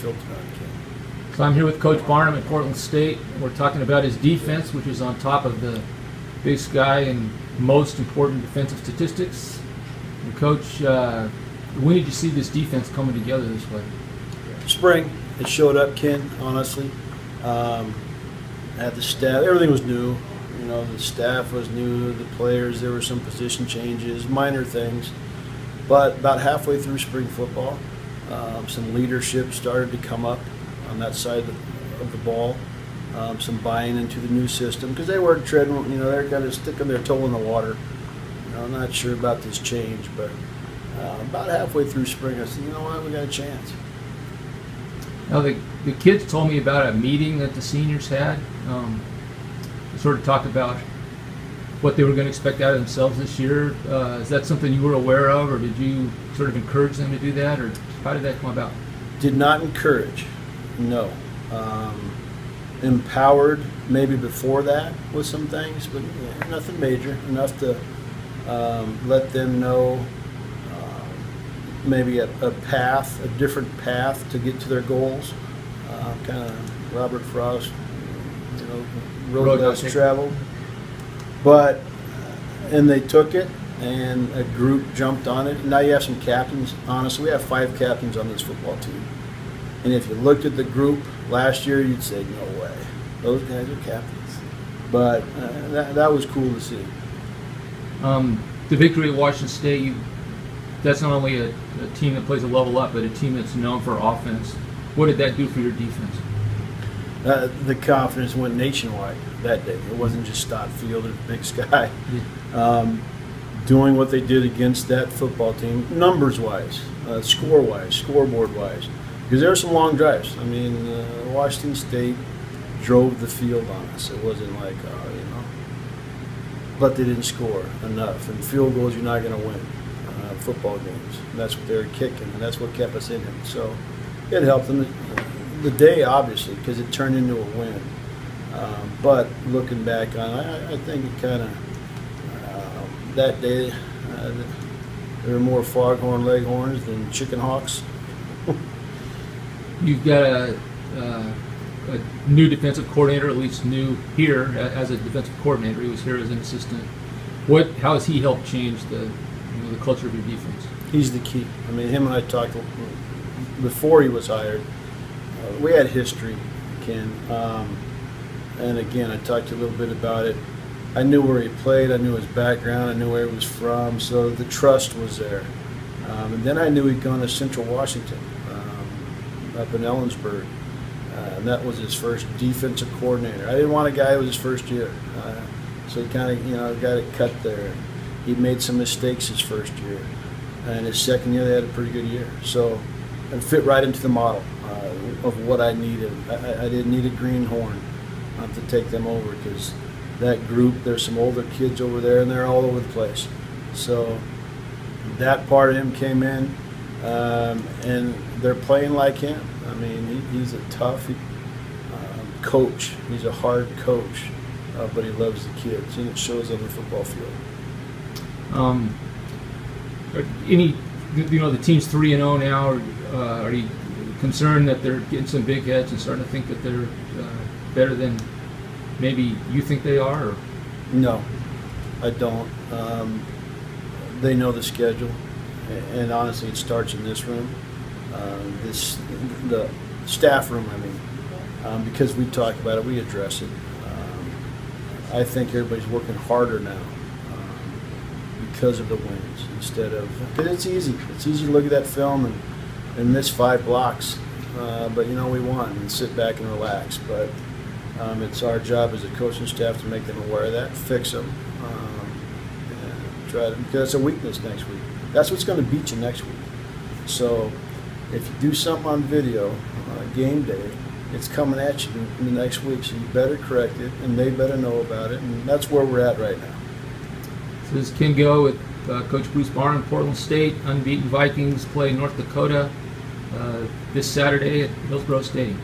filtered on, Ken. So I'm here with Coach Barnum at Portland State. We're talking about his defense, which is on top of the Big Sky and most important defensive statistics. And Coach, when did you see this defense coming together this way? Spring, it showed up, Ken, honestly. Had the staff, everything was new. You know, the staff was new, the players, there were some position changes, minor things. But about halfway through spring football, some leadership started to come up on that side of the ball. Some buying into the new system, because they were treading, you know, they're kind of sticking their toe in the water. You know, I'm not sure about this change, but about halfway through spring, I said, you know what, we got a chance. Now, the kids told me about a meeting that the seniors had. They sort of talked about what they were going to expect out of themselves this year. Is that something you were aware of, or did you sort of encourage them to do that, or how did that come about? Did not encourage, no. Empowered maybe before that with some things, but nothing major, enough to let them know maybe a path, a different path to get to their goals. Kind of Robert Frost, you know, road less traveled. But, and they took it, and a group jumped on it. Now you have some captains. Honestly, we have 5 captains on this football team. And if you looked at the group last year, you'd say, no way. Those guys are captains. But that was cool to see. The victory at Washington State, that's not only a team that plays a level up, but a team that's known for offense. What did that do for your defense? The confidence went nationwide that day. It wasn't just Stott Field or Big Sky. Doing what they did against that football team, numbers-wise, score-wise, scoreboard-wise. Because there were some long drives. I mean, Washington State drove the field on us. It wasn't like, you know, but they didn't score enough. And field goals, you're not going to win football games. And that's what they were kicking, and that's what kept us in it. So it helped them the day, obviously, because it turned into a win. But looking back on it, I think it kind of, that day, there were more foghorn leghorns than chicken hawks. You've got a new defensive coordinator, at least new here as a defensive coordinator. He was here as an assistant. How has he helped change the culture of your defense? He's the key. I mean, him and I talked before he was hired. We had history, Ken. And again, I talked to you a little bit about it. I knew where he played. I knew his background. I knew where he was from. So the trust was there. And then I knew he'd gone to Central Washington, up in Ellensburg. And that was his first defensive coordinator. I didn't want a guy who was his first year. So he kind of, you know, got it cut there. He made some mistakes his first year. And his second year, they had a pretty good year. So it fit right into the model of what I needed. I didn't need a greenhorn to take them over, because that group, there's some older kids over there, and they're all over the place. So that part of him came in, and they're playing like him. I mean, he's a tough coach. He's a hard coach, but he loves the kids, and it shows on the football field. The team's 3-0 now. Are you concerned that they're getting some big heads and starting to think that they're better than maybe you think they are? Or? No, I don't. They know the schedule, and honestly, it starts in this room, the staff room. I mean, because we talk about it, we address it. I think everybody's working harder now because of the wins, instead of, because it's easy. It's easy to look at that film and miss 5 blocks, but you know, we won, and sit back and relax. But it's our job as a coaching staff to make them aware of that, fix them, and try to, because it's a weakness next week. That's what's going to beat you next week. So if you do something on video, game day, it's coming at you in the next week, so you better correct it, and they better know about it, and that's where we're at right now. So this is Ken Go with Coach Bruce Barnum. Portland State, unbeaten Vikings, play North Dakota this Saturday at Hillsborough Stadium.